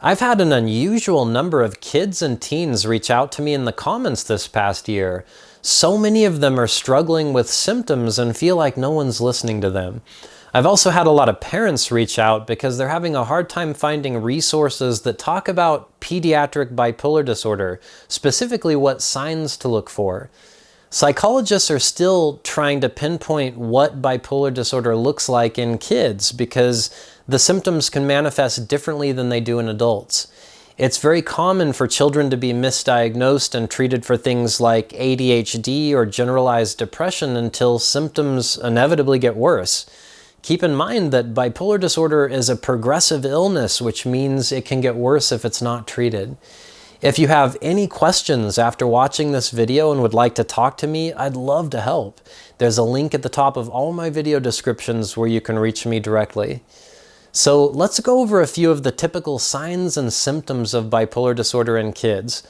I've had an unusual number of kids and teens reach out to me in the comments this past year. So many of them are struggling with symptoms and feel like no one's listening to them. I've also had a lot of parents reach out because they're having a hard time finding resources that talk about pediatric bipolar disorder, specifically what signs to look for. Psychologists are still trying to pinpoint what bipolar disorder looks like in kids because the symptoms can manifest differently than they do in adults. It's very common for children to be misdiagnosed and treated for things like ADHD or generalized depression until symptoms inevitably get worse. Keep in mind that bipolar disorder is a progressive illness, which means it can get worse if it's not treated. If you have any questions after watching this video and would like to talk to me, I'd love to help. There's a link at the top of all my video descriptions where you can reach me directly. So let's go over a few of the typical signs and symptoms of bipolar disorder in kids.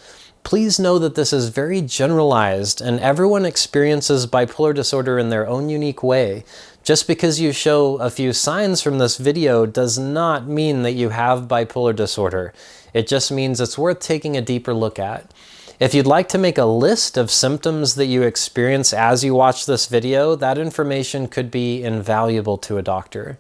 Please know that this is very generalized and everyone experiences bipolar disorder in their own unique way. Just because you show a few signs from this video does not mean that you have bipolar disorder. It just means it's worth taking a deeper look at. If you'd like to make a list of symptoms that you experience as you watch this video, that information could be invaluable to a doctor.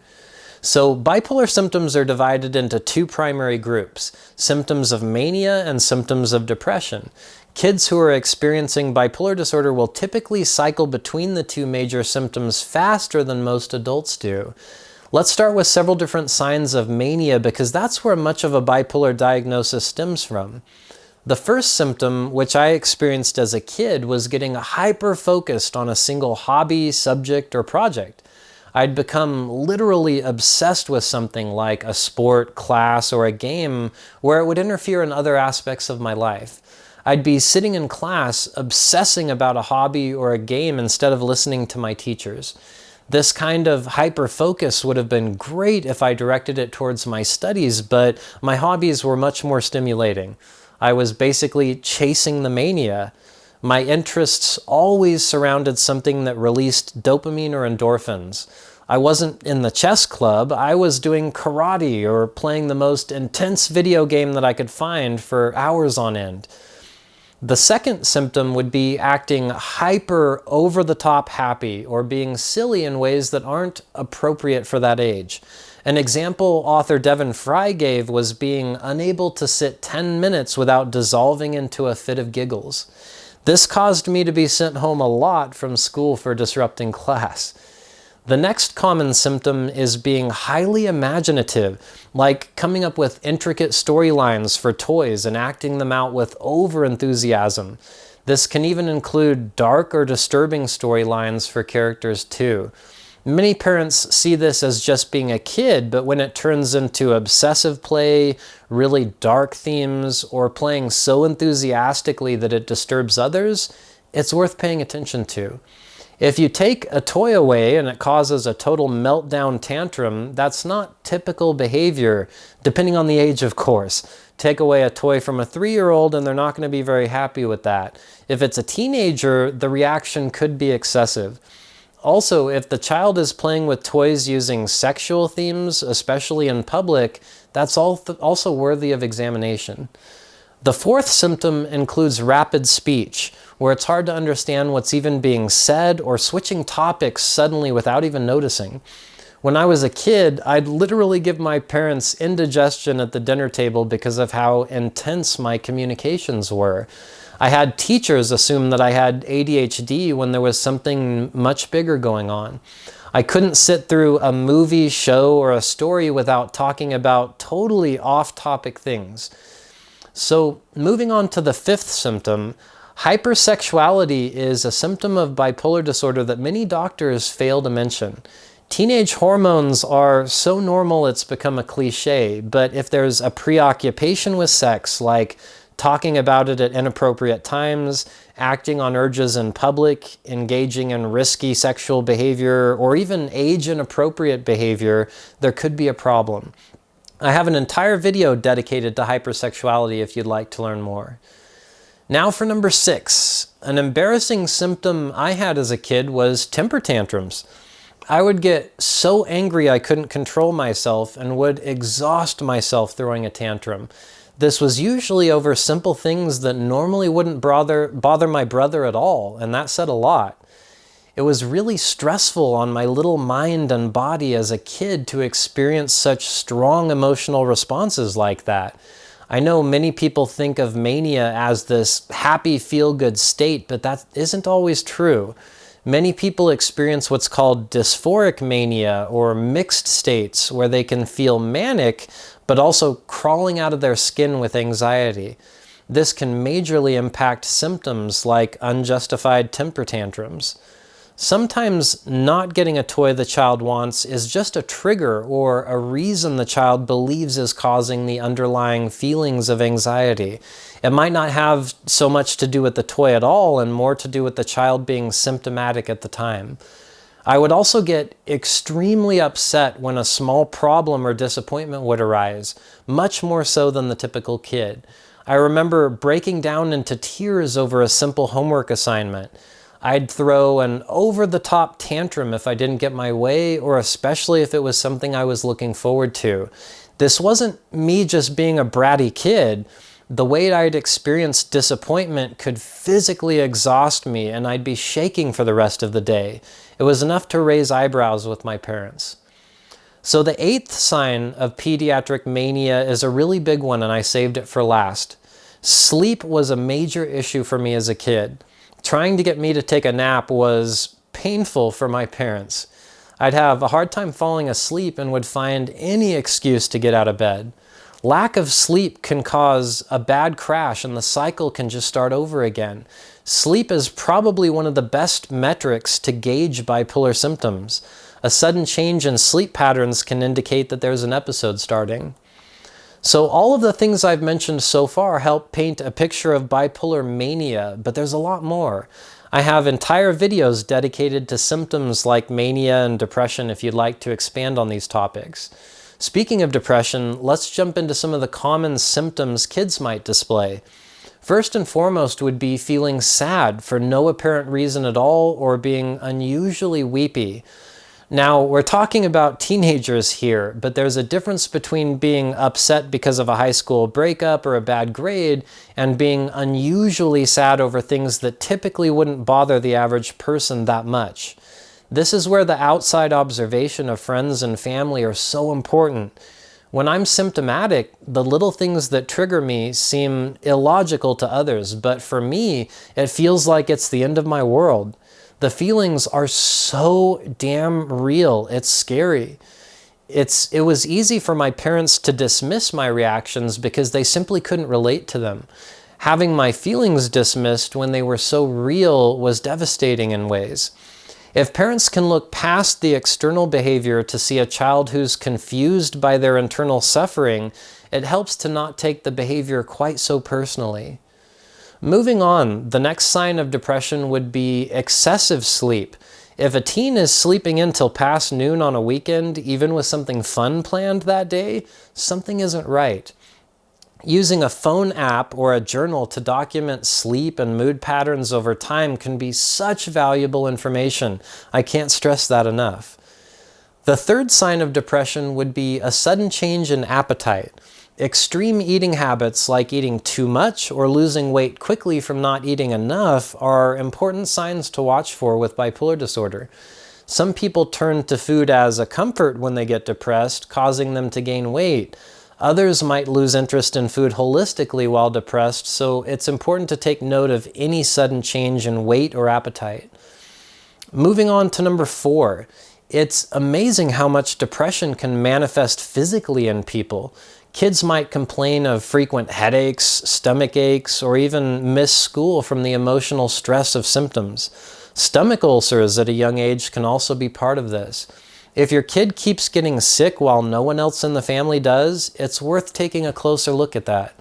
So bipolar symptoms are divided into two primary groups, symptoms of mania and symptoms of depression. Kids who are experiencing bipolar disorder will typically cycle between the two major symptoms faster than most adults do. Let's start with several different signs of mania because that's where much of a bipolar diagnosis stems from. The first symptom, which I experienced as a kid, was getting hyper-focused on a single hobby, subject, or project. I'd become literally obsessed with something like a sport, class, or a game where it would interfere in other aspects of my life. I'd be sitting in class obsessing about a hobby or a game instead of listening to my teachers. This kind of hyper-focus would have been great if I directed it towards my studies, but my hobbies were much more stimulating. I was basically chasing the mania. My interests always surrounded something that released dopamine or endorphins. I wasn't in the chess club, I was doing karate or playing the most intense video game that I could find for hours on end. The second symptom would be acting hyper over-the-top happy or being silly in ways that aren't appropriate for that age. An example author Devin Fry gave was being unable to sit 10 minutes without dissolving into a fit of giggles. This caused me to be sent home a lot from school for disrupting class. The next common symptom is being highly imaginative, like coming up with intricate storylines for toys and acting them out with over-enthusiasm. This can even include dark or disturbing storylines for characters too. Many parents see this as just being a kid, but when it turns into obsessive play, really dark themes, or playing so enthusiastically that it disturbs others, it's worth paying attention to. If you take a toy away and it causes a total meltdown tantrum, that's not typical behavior, depending on the age, of course. Take away a toy from a 3-year-old and they're not going to be very happy with that. If it's a teenager, the reaction could be excessive. Also, if the child is playing with toys using sexual themes, especially in public, that's also worthy of examination. The fourth symptom includes rapid speech, where it's hard to understand what's even being said or switching topics suddenly without even noticing. When I was a kid, I'd literally give my parents indigestion at the dinner table because of how intense my communications were. I had teachers assume that I had ADHD when there was something much bigger going on. I couldn't sit through a movie, show, or a story without talking about totally off-topic things. So, moving on to the fifth symptom, hypersexuality is a symptom of bipolar disorder that many doctors fail to mention. Teenage hormones are so normal it's become a cliche, but if there's a preoccupation with sex, like talking about it at inappropriate times, acting on urges in public, engaging in risky sexual behavior, or even age-inappropriate behavior, there could be a problem. I have an entire video dedicated to hypersexuality if you'd like to learn more. Now for number 6. An embarrassing symptom I had as a kid was temper tantrums. I would get so angry I couldn't control myself and would exhaust myself throwing a tantrum. This was usually over simple things that normally wouldn't bother my brother at all, and that said a lot. It was really stressful on my little mind and body as a kid to experience such strong emotional responses like that. I know many people think of mania as this happy, feel-good state, but that isn't always true. Many people experience what's called dysphoric mania, or mixed states, where they can feel manic, but also crawling out of their skin with anxiety. This can majorly impact symptoms like unjustified temper tantrums. Sometimes not getting a toy the child wants is just a trigger or a reason the child believes is causing the underlying feelings of anxiety. It might not have so much to do with the toy at all and more to do with the child being symptomatic at the time. I would also get extremely upset when a small problem or disappointment would arise, much more so than the typical kid. I remember breaking down into tears over a simple homework assignment. I'd throw an over-the-top tantrum if I didn't get my way, or especially if it was something I was looking forward to. This wasn't me just being a bratty kid. The way I'd experienced disappointment could physically exhaust me, and I'd be shaking for the rest of the day. It was enough to raise eyebrows with my parents. So the 8th sign of pediatric mania is a really big one, and I saved it for last. Sleep was a major issue for me as a kid. Trying to get me to take a nap was painful for my parents. I'd have a hard time falling asleep and would find any excuse to get out of bed. Lack of sleep can cause a bad crash and the cycle can just start over again. Sleep is probably one of the best metrics to gauge bipolar symptoms. A sudden change in sleep patterns can indicate that there's an episode starting. So all of the things I've mentioned so far help paint a picture of bipolar mania, but there's a lot more. I have entire videos dedicated to symptoms like mania and depression if you'd like to expand on these topics. Speaking of depression, let's jump into some of the common symptoms kids might display. First and foremost would be feeling sad for no apparent reason at all or being unusually weepy. Now, we're talking about teenagers here, but there's a difference between being upset because of a high school breakup or a bad grade and being unusually sad over things that typically wouldn't bother the average person that much. This is where the outside observation of friends and family are so important. When I'm symptomatic, the little things that trigger me seem illogical to others, but for me, it feels like it's the end of my world. The feelings are so damn real, it's scary. It was easy for my parents to dismiss my reactions because they simply couldn't relate to them. Having my feelings dismissed when they were so real was devastating in ways. If parents can look past the external behavior to see a child who's confused by their internal suffering, it helps to not take the behavior quite so personally. Moving on, the next sign of depression would be excessive sleep. If a teen is sleeping in till past noon on a weekend, even with something fun planned that day, something isn't right. Using a phone app or a journal to document sleep and mood patterns over time can be such valuable information. I can't stress that enough. The third sign of depression would be a sudden change in appetite. Extreme eating habits like eating too much or losing weight quickly from not eating enough are important signs to watch for with bipolar disorder. Some people turn to food as a comfort when they get depressed, causing them to gain weight. Others might lose interest in food holistically while depressed, so it's important to take note of any sudden change in weight or appetite. Moving on to number 4. It's amazing how much depression can manifest physically in people. Kids might complain of frequent headaches, stomach aches, or even miss school from the emotional stress of symptoms. Stomach ulcers at a young age can also be part of this. If your kid keeps getting sick while no one else in the family does, it's worth taking a closer look at that.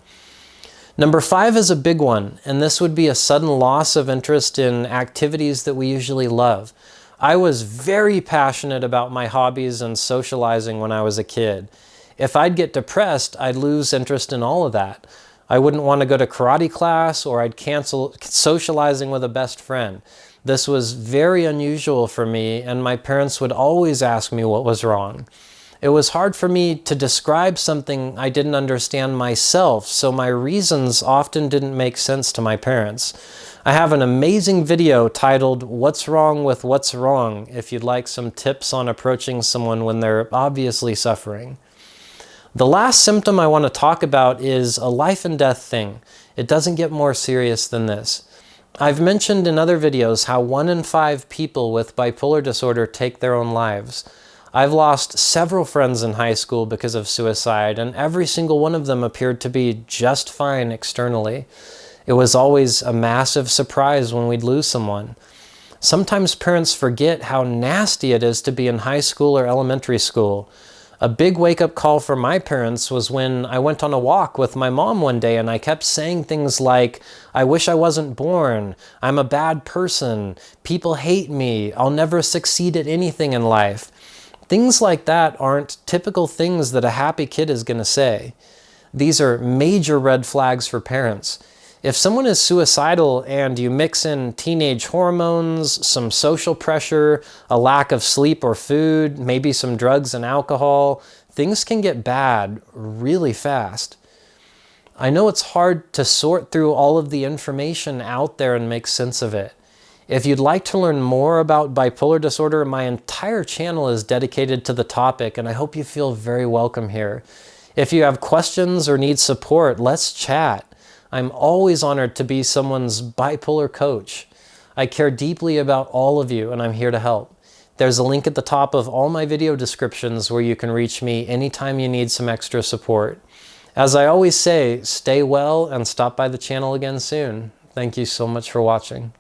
Number 5 is a big one, and this would be a sudden loss of interest in activities that we usually love. I was very passionate about my hobbies and socializing when I was a kid. If I'd get depressed, I'd lose interest in all of that. I wouldn't want to go to karate class, or I'd cancel socializing with a best friend. This was very unusual for me, and my parents would always ask me what was wrong. It was hard for me to describe something I didn't understand myself, so my reasons often didn't make sense to my parents. I have an amazing video titled "What's Wrong with What's Wrong" if you'd like some tips on approaching someone when they're obviously suffering. The last symptom I want to talk about is a life and death thing. It doesn't get more serious than this. I've mentioned in other videos how 1 in 5 people with bipolar disorder take their own lives. I've lost several friends in high school because of suicide, and every single one of them appeared to be just fine externally. It was always a massive surprise when we'd lose someone. Sometimes parents forget how nasty it is to be in high school or elementary school. A big wake-up call for my parents was when I went on a walk with my mom one day and I kept saying things like, "I wish I wasn't born, I'm a bad person, people hate me, I'll never succeed at anything in life." Things like that aren't typical things that a happy kid is going to say. These are major red flags for parents. If someone is suicidal and you mix in teenage hormones, some social pressure, a lack of sleep or food, maybe some drugs and alcohol, things can get bad really fast. I know it's hard to sort through all of the information out there and make sense of it. If you'd like to learn more about bipolar disorder, my entire channel is dedicated to the topic, and I hope you feel very welcome here. If you have questions or need support, let's chat. I'm always honored to be someone's bipolar coach. I care deeply about all of you, and I'm here to help. There's a link at the top of all my video descriptions where you can reach me anytime you need some extra support. As I always say, stay well and stop by the channel again soon. Thank you so much for watching.